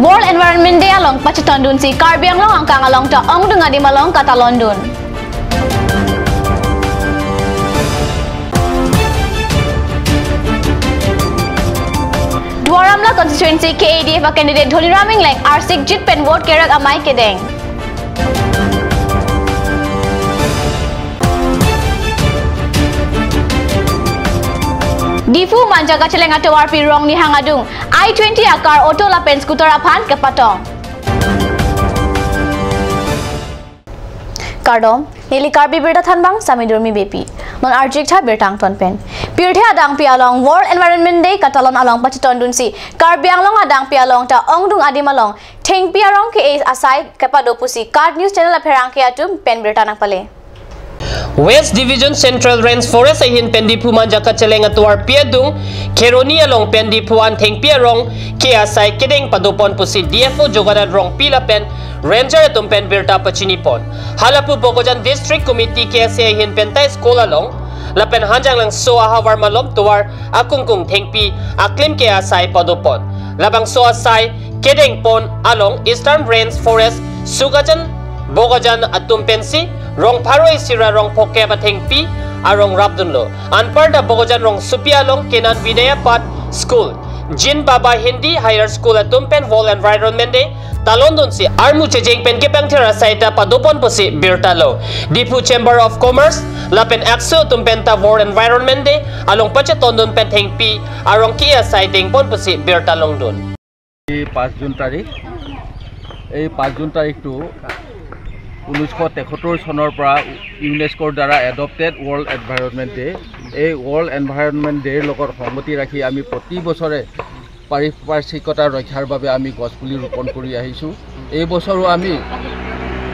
World Environment Day along Pachitondun si Karbi Anglong ang kangalong ta ong dunga di malong kata London. Dwaramla constituency KADF candidate Dhoniram Ingleng Arsik Jit Pen vote kerak amai kedeng. Difu manjaga celenga tewarpi rong ni hangadung I-20 akar auto lapen skuter aphan kepatong. Kardom nili karbi birda thanbang samidurmi bepi mon arjik tha birtang tonpen pirthe adang pi along World Environment Day katalon along Pachitondun si karbi anglong adang pi along ta ongdung adimalong theng pi arong ke asai kepadopusi card news channel apherang ke atum pen birta nang pale. West Division Central Range Forest ahin pendipu manjaka celenga tuar piadung keroni along pendipu an theng piarong kia sai kedeng padopon pusi DFO jogadan rong pilapen ranger atum pen birta pachinipon halapu Bogojan District Committee kia se ahin pentai school along lapen hanjang lang soa hawar malom tuar akungkung thengpi aklim kia sai padopon labang soa sai kedeng pon along Eastern Range Forest Sugajan Bogojan atum pensi rong paroi sira rong poke batheng pi arong rabdunlo anparda Bogojan rong supialong kenan vidya pat school Jin Baba Hindi Higher School atumpen World Environment Day talondon si armu chejeng pen kepang thera saita padopon posi birtalo Dipu Chamber of Commerce lapen akso tumpen ta World Environment Day along Pachitondun pen theng pi arong kia saiting pon posi birtalong don 5 June তাৰিখ এই 5 June তাৰিখটো 1973 চনৰ পৰা ইউনেস্কোৰ দ্বাৰা adopted world environment day এই world environment ডেৰ লগত সংগতি ৰাখি আমি প্ৰতি বছৰে পাৰিপাৰ্শ্বিকতা ৰক্ষাৰ বাবে আমি গছপুলি ৰোপণ কৰি আহিছো এই বছৰো আমি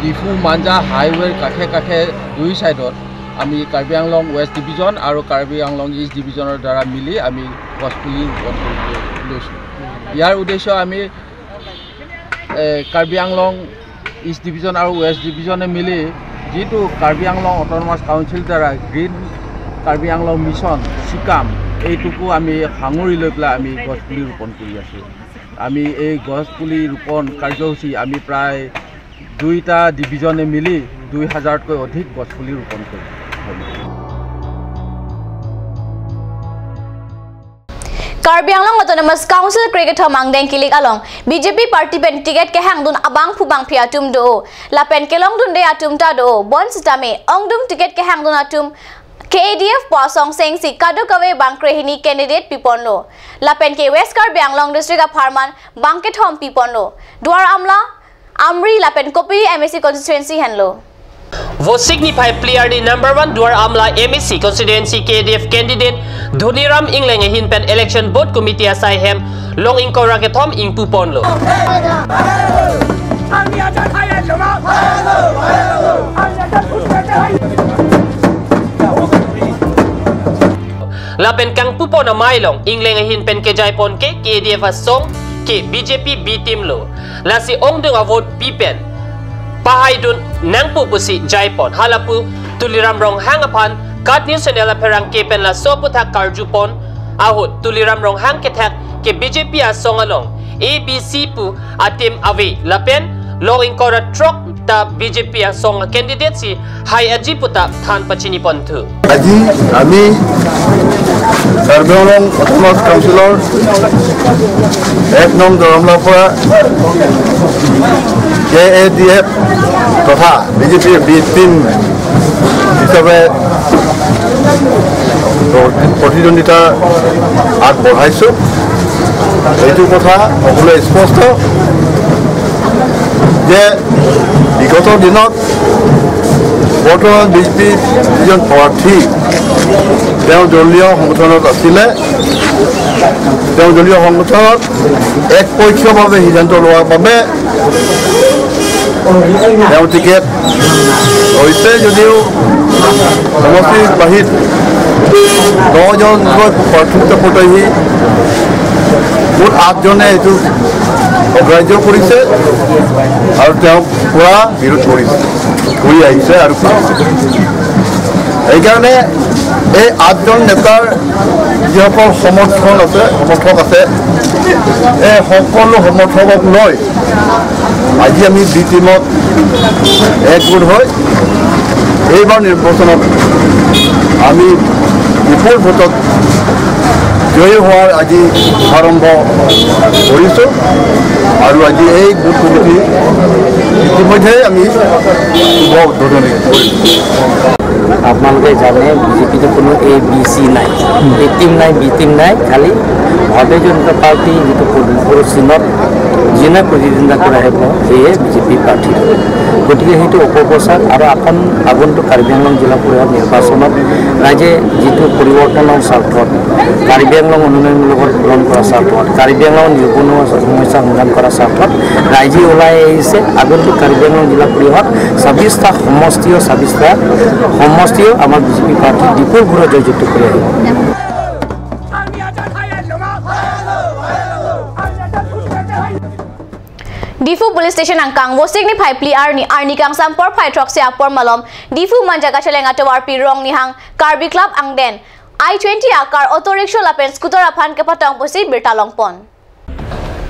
ডিফু মাঞ্জা হাইৱেৰ কাষে কাষে দুই সাইডত আমি কাৰ্বি আংলং ওয়েস্ট ডিভিজন আৰু কাৰ্বি আংলং ইষ্ট ডিভিজনৰ দ্বাৰা মিলি আমি গছপুলি ৰোপণ কৰি লৈছো ইয়াৰ উদ্দেশ্য আমি কাৰ্বি আংলং East Division আৰু West Division মিলি যেটো কাৰ্বি আংলং অটোনমাস কাউন্সিল দ্বাৰা green Karbi Anglong mission caecum এইটুকু আমি হাঙুৰি লৈ পেলাই আমি গছপুলি ৰোপণ কৰি আছো আমি এই গছপুলি ৰোপণ কাৰ্যসূচী আমি প্ৰায় দুইটা ডিভিজনে মিলি 2000তকৈ অধিক গছপুলি ৰোপণ কৰিছো Karbi Anglong Autonomous Council Cricket Mangdeng Kilik Along BJP Party pen ticket ke hangdun abang phubang phia tum do la pen kelong dun de atum ta do bon sitame ongdum ticket ke hangdun atum KADF Pasong Seng si kadu kawe bangkrehini candidate pipono la pen ke West Karbi Anglong district of Harman bangket hom pipono Dwar Amla Amri la pen kopi MSC constituency henlo वो signify player di number 1 Dwar Amla MSC constituency KDF candidate Dhoniram Ingleng hin pen election board committee asai hem long in koraketom in puponlo la pen kang pupon na mailong Ingleng hin pen ke jaipon ke KDF asong ke BJP B team lo la si ongdung vote pipen Pahay dun nang pupusi jaipon halapu tuliram rong hangapan kat news channel perang kepen la soputa karjupon ahut tuliram rong hang ketak ke BJP asong along ABC pu atim avi lapen long inkora trok ta BJP asong candidate si hai aji puta than pachini pontu aji ami Karbianglong Autonomous Councilor ek nong Dwaramla pora KADF তথা BJP B team হিসাবে প্ৰতিদ্বন্দ্বিতা আগবঢ়াইছো এইটো কথা সকলোৱে স্পষ্ট যে বিগত দিনত বৰ্তমান BJP যিজন প্ৰাৰ্থী তেওঁ দলীয় সংগঠনত আছিলে তেওঁ দলীয় সংগঠনত একপক্ষীয়ভাৱে সিদ্ধান্ত লোৱাৰ বাবে তেওঁ টিকেট হৈছে যদিও সমষ্টিৰ বাহিৰত 9 জনকৈ প্ৰাৰ্থিত্ব প্ৰত্যাশী মুঠ 8 জনে এইটো অগ্ৰাহ্য কৰিছে আৰু তেওঁ পুৰা বিৰোধ কৰিছে কৰি আহিছে আৰু এইকাৰণে এই 8 জন নেতাৰ যিসকল সমৰ্থক আছে এই সকলো সমৰ্থকক লৈ আজি আমি বি টিমত একগোট হৈ এইবাৰ নিৰ্বাচনত আমি বিপুল ভোটত জয়ী হোৱাৰ আজি আৰম্ভ কৰিছোঁ আৰু আজি এই বুথ কমিটি ইতিমধ্যে আমি শুভ উদ্বোধন কৰিছোঁ। আপোনালোকে জানে বিজেপিটো কোনো এ বি চি নাই, এ টিম নাই, বি টিম নাই, খালি ভাৰতীয় জনতা পাৰ্টি যিটো চিনত যিনে প্ৰতিদ্বন্দ্বিতা কৰা হ'ব সেয়ে বিজেপি প্ৰাৰ্থী। গতিকে সেইটো অপপ্ৰচাৰ আৰু আগন্তুক কাৰ্বি আংলং জিলা পৰিষদ নিৰ্বাচনত ৰাইজে যিটো পৰিৱৰ্তনৰ স্বাৰ্থত, কাৰ্বি আংলং উন্নয়নমূলকৰ পূৰণ কৰাৰ স্বাৰ্থত, কাৰ্বি আংলং নিবনুৱা সমস্যা সমাধান কৰাৰ স্বাৰ্থত ৰাইজে ওলাই আহিছে। আগন্তুক কাৰ্বি আংলং জিলা পৰিষদ 26টা সমষ্টিও আমাৰ বিজেপি প্ৰাৰ্থী বিপুল ভোটত জয়যুক্ত কৰি আহিব। Difu Police Station angkang wosik ni phai pli arni kang sampor phai trok se apor malom Difu manjaga chelenga tawar pi rong ni hang Karbi Club angden I-20 akar auto rickshaw lapen scooter aphan ke patang posi birta longpon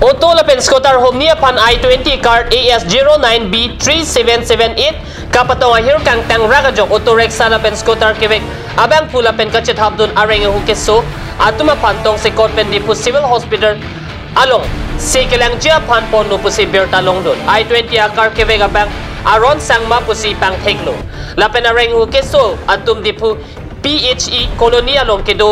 Auto lapen scooter homni aphan I-20 car AS09B3778 kapatong ahir kang tang ragajok auto rickshaw lapen scooter kebek abang pula pen kachet habdun areng hukeso atuma pantong se Korpen Difu Civil Hospital along Sekelang jia pan pon no pusi berta longdon I-20 akar kebek abang aron sangma pusi pang theklo lapen areng hukeso atum Difu PHE Kolonia long kedo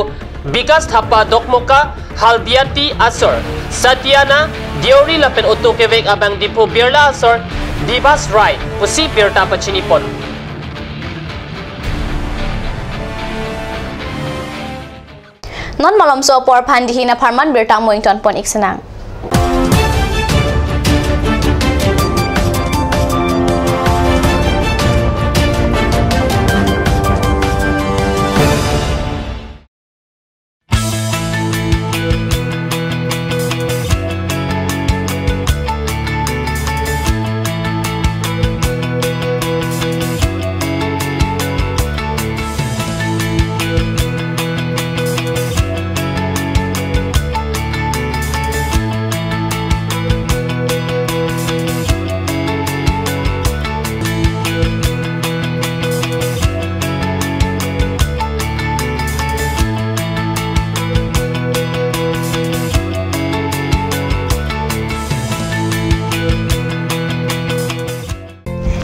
Bikas Thapa Dokmoka Haldiati Asor Satyana Diori lapen auto kebek abang Difu Birla Asor Divas Rai pusi berta pachinipon non malom so por phandihina pharman birta moington pon iksenang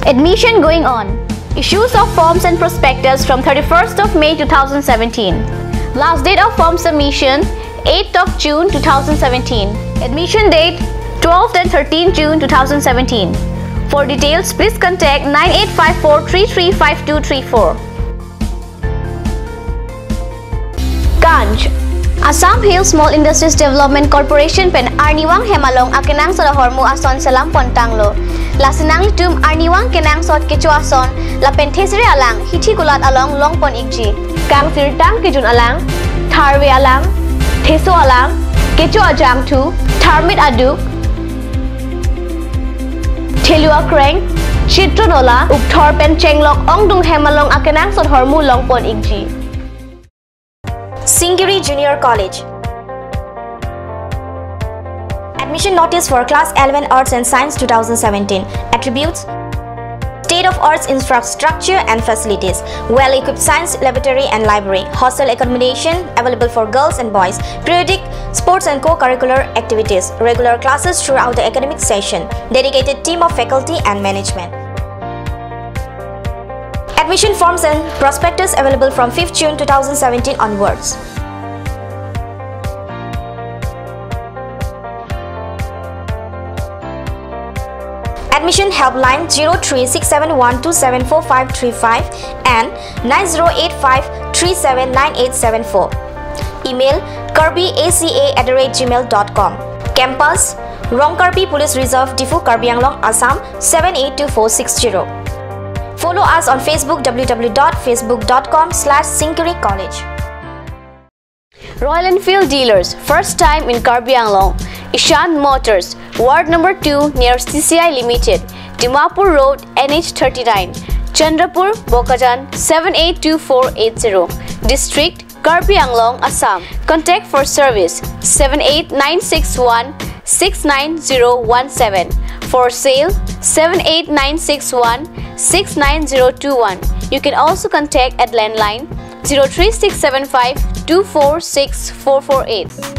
Admission going on. Issues of forms and prospectus from 31st of May 2017. Last date of form submission 8th of June 2017. Admission date 12th and 13th June 2017. For details, please contact 9854335234. Ganj Assam Hill Small Industries Development Corporation pen Arniwang Hemalong akenang Solahormu Ason Salam Pontanglo. Lasinang litum Arniwang kenang sot kecho ason la penthesre alang hithi gulat along longpon ikji. Kang sirtang kijun alang, tharwe alang, theso alang, kecho ajang tu, tharmit aduk, thelua kreng, chitronola, ukthor pen chenglok ongdung Hemalong akenang sot hormu longpon ikji. Singiri Junior College. Admission notice for Class 11 Arts and Science 2017. Attributes: state-of-art infrastructure and facilities, well-equipped science laboratory and library, hostel accommodation available for girls and boys, periodic sports and co-curricular activities, regular classes throughout the academic session, dedicated team of faculty and management. Admission forms and prospectus available from 5th June 2017 onwards. Admission helpline 036712745535 and 9085379874. Email kirby.aca@gmail.com. Campus Rongkarbi Police Reserve, Difu, Karbi Anglong, Assam 782460. Follow us on Facebook www.facebook.com/Singiri College. Royal Enfield dealers, first time in Karbi Anglong. Ishan Motors, Ward number 2 near CCI Limited, Dimapur Road, NH39, Chandrapur, Bokajan 782480, District Karbi Anglong, Assam. Contact for service 78961 69017. For sale 78961 69021. You can also contact at landline 03675 246448.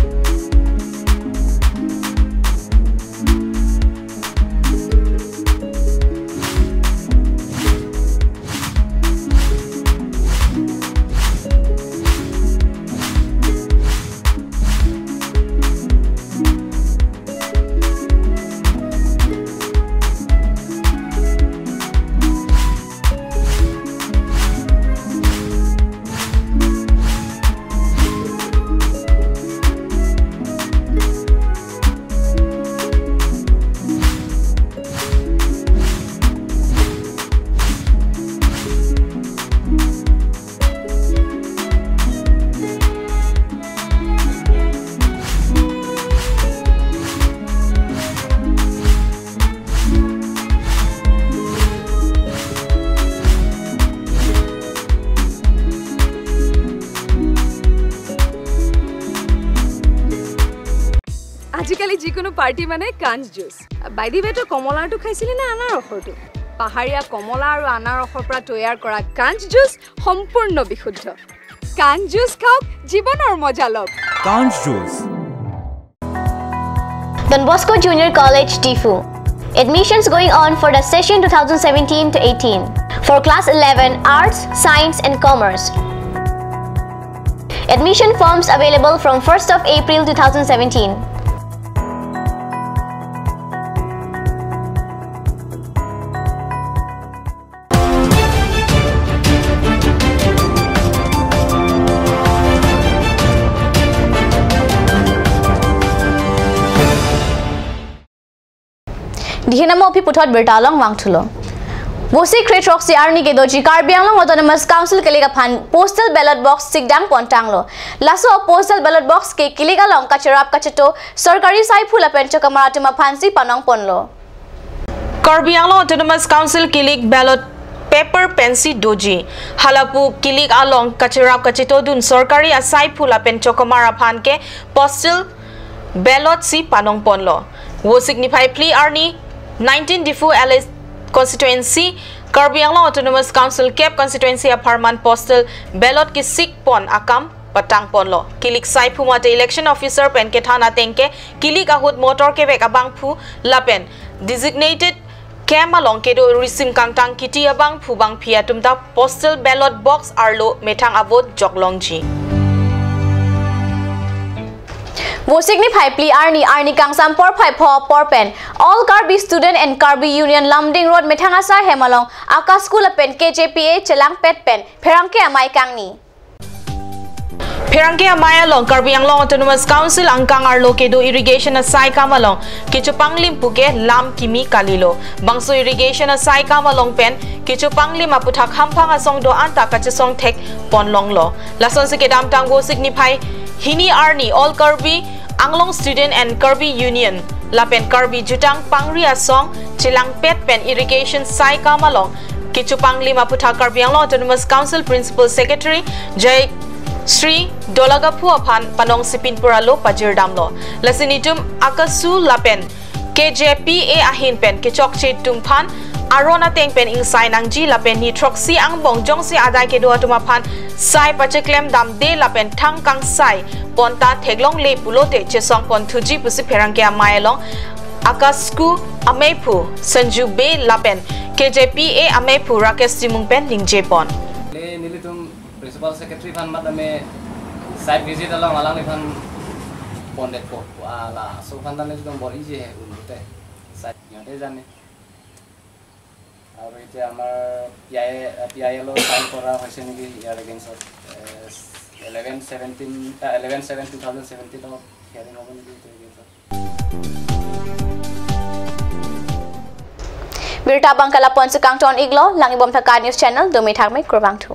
আজিকালি যিকোনো party মানে কাঞ্জ juice by the ৱে তো কমলাটো খাইছিলি না আনাৰসটো পাহাৰীয়া কমলা আৰু আনাৰসৰ পৰা তৈয়াৰ কৰা কাঞ্জ জুচ সম্পূৰ্ণ বিশুদ্ধ কাঞ্জ জুচ খাওক জীৱনৰ মজা লওক কাঞ্জ juice Don Bosco Junior College, Tifu. Admissions going on for the session 2017 to 18 for class 11 Arts, Science and Commerce. Admission forms available from 1st of April 2017. Dihinamo pi puthot bertalong wangthulo. Wosi Crate Roxy Arni ke doji Karbi Anglong Autonomous Council ke liga phan postal ballot box sigdang pontanglo. Laso postal ballot box ke kiliga long kacharap kachato sarkari sai phula pencho kamaratuma phansi panong ponlo. Karbi Anglong Autonomous Council kilik ballot paper pensi doji halapu kilik along kacharap kachato dun sarkari asai phula pencho kamara phan ke postal ballot si panong ponlo. Wo signify plea Arni 19 Difu LS constituency Karbi Anglong Autonomous Council Cape constituency apartment postal ballot ki sik pon akam patang ponlo kilik sai phumate election officer pen ke thana tengke kilik ahut motor ke bek abang phu lapen designated cam along ke do risim kangtang kiti abang phu bang phia tumta postal ballot box arlo methang avot joklongji Wo signify plea Arni Kangsam por phai pho por pen all Karbi student and Karbi Union Lamding Road Methangasa Hemalong Aka School pen KJPA Chelang Pet pen Pherangke amai kangni Pherangke amai along Karbi Anglong Autonomous Council angkang arlo ke do irrigation asai kamalong kichupanglim puke lam kimi kalilo bangso irrigation asai kamalong pen kichupanglim aputhak hampang asong do anta kachesong thek ponlong lo lason se ke dam tang wo signify Hini Arni all Karbi Anglong student and Karbi Union lapen Karbi jutang pangri asong Chelang Pet pen irrigation sai kamalong kichupanglim aputha Karbi Anglong Autonomous Council Principal Secretary Jai Sri Dolagapu aphan panong sipinpura lo pajir damlo lasinitum akasu lapen KJPA ahin pen kichok che tumphan arona teng pen ing sai nangji lapen ni troxi ang bongjong si adai ke do atuma phan sai pacheklem dam de lapen thang kang sai ponta theglong le pulote chesong pon thuji pusi pherangke amailong akasku amepu sanju be lapen KJPA amepu rakesh simung pen ningje pon le nilitum principal secretary phan matame site visit along alang phan pondet po ala so phan dan le bori je unte site nyote jane আৰু এতিয়া আমাৰ PIL file কৰা হৈছে নেকি ইয়াৰ এগেইনষ্টত 11/7/2017 ত hearing হ'ব নেকি এগেইনষ্টত Birta Bangkala Ponse Kangton Iglo Langibom Thaka News Channel Domi Thakmai Kurbangthu